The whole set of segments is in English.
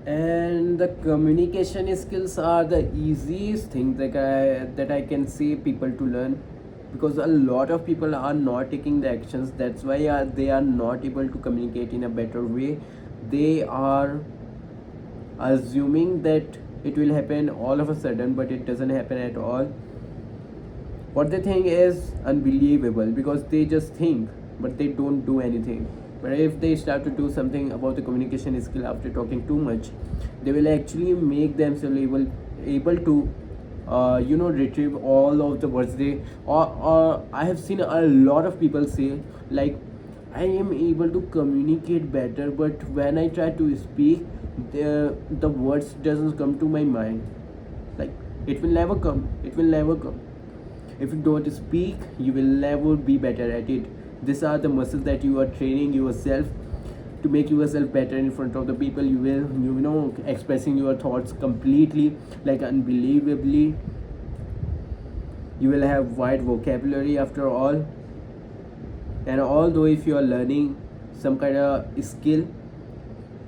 And the communication skills are the easiest thing that I can say people to learn, because a lot of people are not taking the actions. That's why they are not able to communicate in a better way. They are assuming that it will happen all of a sudden, but it doesn't happen at all. What they think is unbelievable, because they just think but they don't do anything. But if they start to do something about the communication skill after talking too much, they will actually make themselves able to retrieve all of the words they, or I have seen a lot of people say, like, I am able to communicate better, but when I try to speak, the words doesn't come to my mind. Like, it will never come. If you don't speak, you will never be better at it. These are the muscles that you are training yourself to make yourself better in front of the people. You will expressing your thoughts completely, like unbelievably. You will have wide vocabulary after all. And although if you are learning some kind of skill,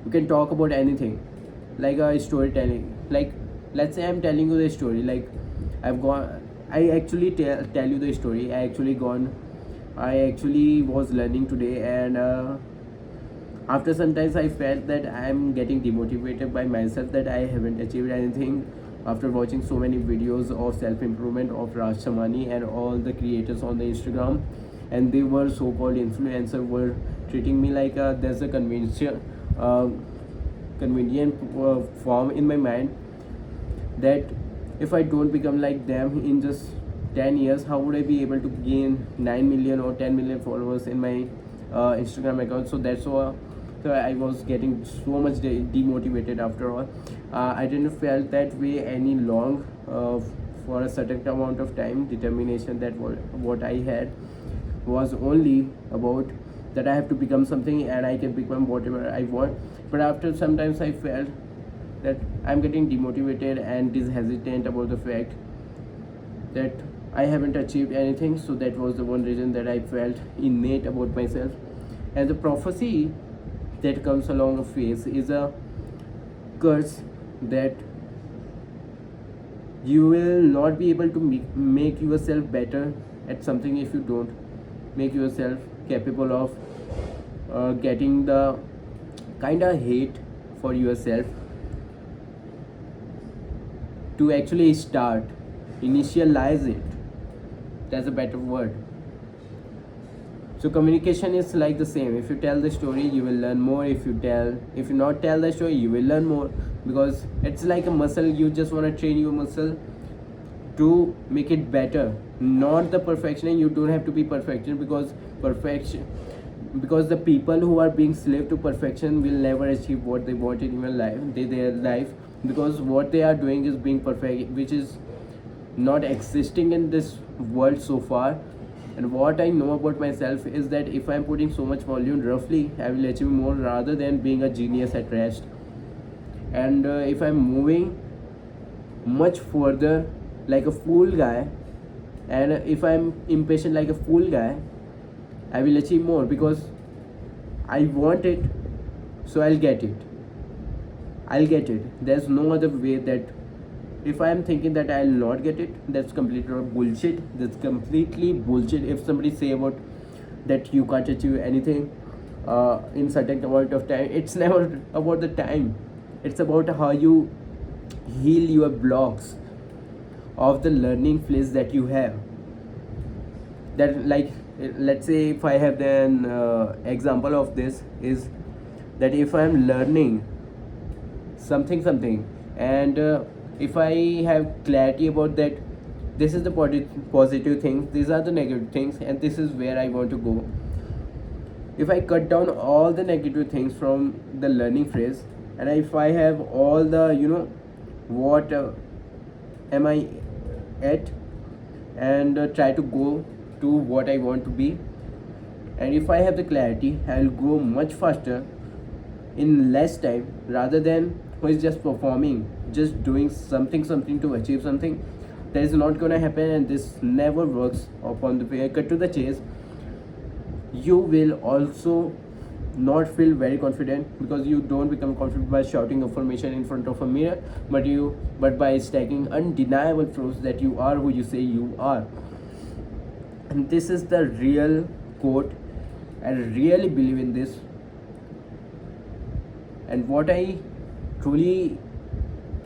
you can talk about anything, like a storytelling. Like, let's say I'm telling you the story, like, I actually tell you the story. I actually was learning today, and after some times I felt that I'm getting demotivated by myself, that I haven't achieved anything after watching so many videos of self-improvement of Raj Samani and all the creators on the Instagram. And they were so-called influencer were treating me like there's a convenient form in my mind, that if I don't become like them in just 10 years, how would I be able to gain 9 million or 10 million followers in my Instagram account? So that's why, so I was getting so much demotivated after all. I didn't felt that way any long for a certain amount of time. Determination, that what I had was only about that I have to become something and I can become whatever I want. But after sometimes I felt that I'm getting demotivated and hesitant about the fact that I haven't achieved anything. So that was the one reason that I felt innate about myself. And the prophecy that comes along a phase is a curse, that you will not be able to make yourself better at something if you don't make yourself capable of getting the kind of hate for yourself to actually start, initialize it. That's a better word. So communication is like the same. If you tell the story, you will learn more. If you not tell the story, you will learn more, because it's like a muscle. You just want to train your muscle to make it better, not the perfection. You don't have to be perfection, because the people who are being slave to perfection will never achieve what they want in their life, because what they are doing is being perfect, which is not existing in this world so far. And what I know about myself is that if I'm putting so much volume, roughly I will achieve more rather than being a genius at rest. And if I'm moving much further like a fool guy, and if I'm impatient like a fool guy, I will achieve more, because I want it, so I'll get it. There's no other way. That if I am thinking that I'll not get it, that's completely bullshit. If somebody say about that you can't achieve anything in certain amount of time, it's never about the time. It's about how you heal your blocks of the learning phase that you have. That, like, let's say if I have an example of this is that if I'm learning something, and if I have clarity about that, this is the positive things, these are the negative things, and this is where I want to go. If I cut down all the negative things from the learning phase, and if I have all the what am I at, and try to go to what I want to be, and if I have the clarity, I'll grow much faster in less time, rather than who is just performing, just doing something to achieve something. That is not gonna happen, and this never works. Upon the cut to the chase, you will also not feel very confident, because you don't become confident by shouting information in front of a mirror, but by stacking undeniable proofs that you are who you say you are. And this is the real quote. I really believe in this. And what I truly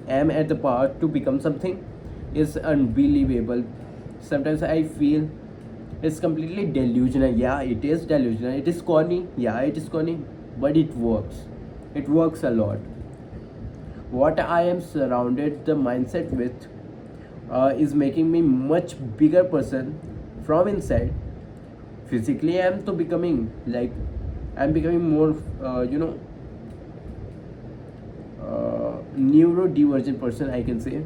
am at the power to become something is unbelievable. Sometimes I feel it's completely delusional. Yeah, it is delusional. It is corny. Yeah, it is corny. But it works. It works a lot. What I am surrounded the mindset with is making me much bigger person from inside. Physically, I'm to becoming like, I'm becoming more, neurodivergent person, I can say.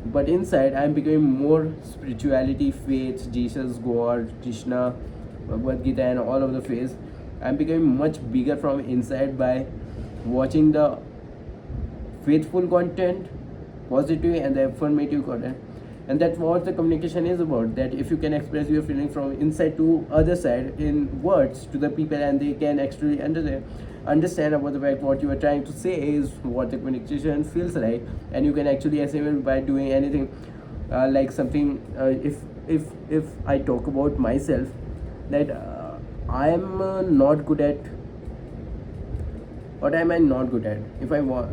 But inside, I'm becoming more spirituality, faith, Jesus, God, Krishna, Bhagavad Gita, and all of the faiths. I'm becoming much bigger from inside by watching the faithful content, positive and the affirmative content. And that's what the communication is about, that if you can express your feeling from inside to other side in words to the people, and they can actually understand about the fact what you are trying to say is what the communication feels like. And you can actually assimilate by doing anything, like something, if I talk about myself, that I am not good at, what am I not good at, if I want,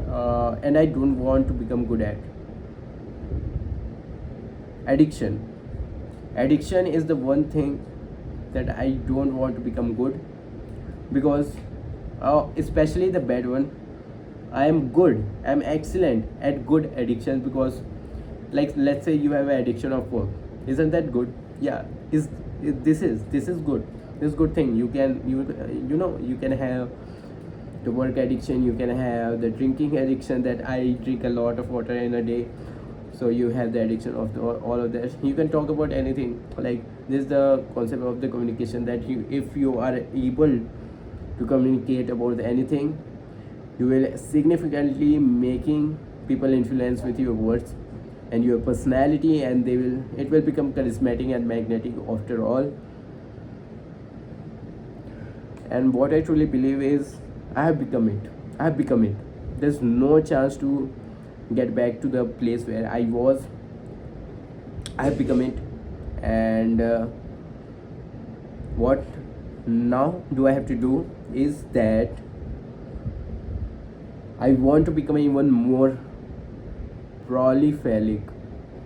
and I don't want to become good at addiction. Addiction is the one thing that I don't want to become good, because especially the bad one, I am good, I'm excellent at good addictions. Because like, let's say you have an addiction of work, isn't that good? Yeah, this is good. This good thing. You can, you can have the work addiction, you can have the drinking addiction, that I drink a lot of water in a day. So you have the addiction of all of that. You can talk about anything. Like, this is the concept of the communication, that if you are able to communicate about anything, you will significantly making people influence with your words and your personality, and it will become charismatic and magnetic after all. And what I truly believe is, I have become it. There's no chance to get back to the place where I was. I have become it. And what now do I have to do is that I want to become even more prolific,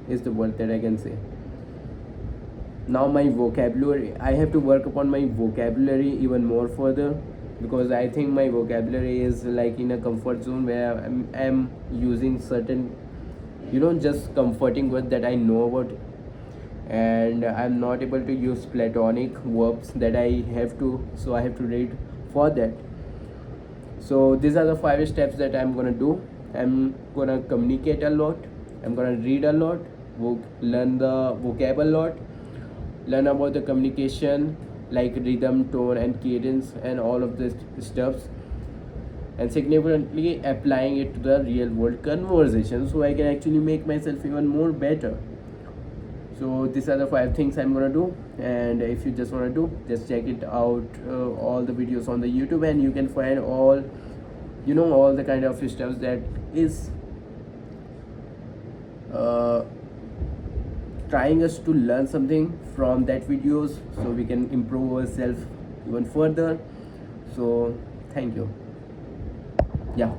is the word that I can say. Now my vocabulary, I have to work upon my vocabulary even more further, because I think my vocabulary is like in a comfort zone where I'm using certain, just comforting words that I know about, and I'm not able to use platonic verbs that I have to, so I have to read for that. So these are the 5 steps that I'm gonna do. I'm gonna communicate a lot, I'm gonna read a lot, learn the vocab a lot, learn about the communication, like rhythm, tone, and cadence, and all of this stuffs, and significantly applying it to the real world conversation, so I can actually make myself even more better. So these are the 5 things I'm gonna do. And if you just wanna do, just check it out, all the videos on the YouTube, and you can find all, all the kind of stuff that is trying us to learn something from that videos, so we can improve ourselves even further. So thank you. Yeah.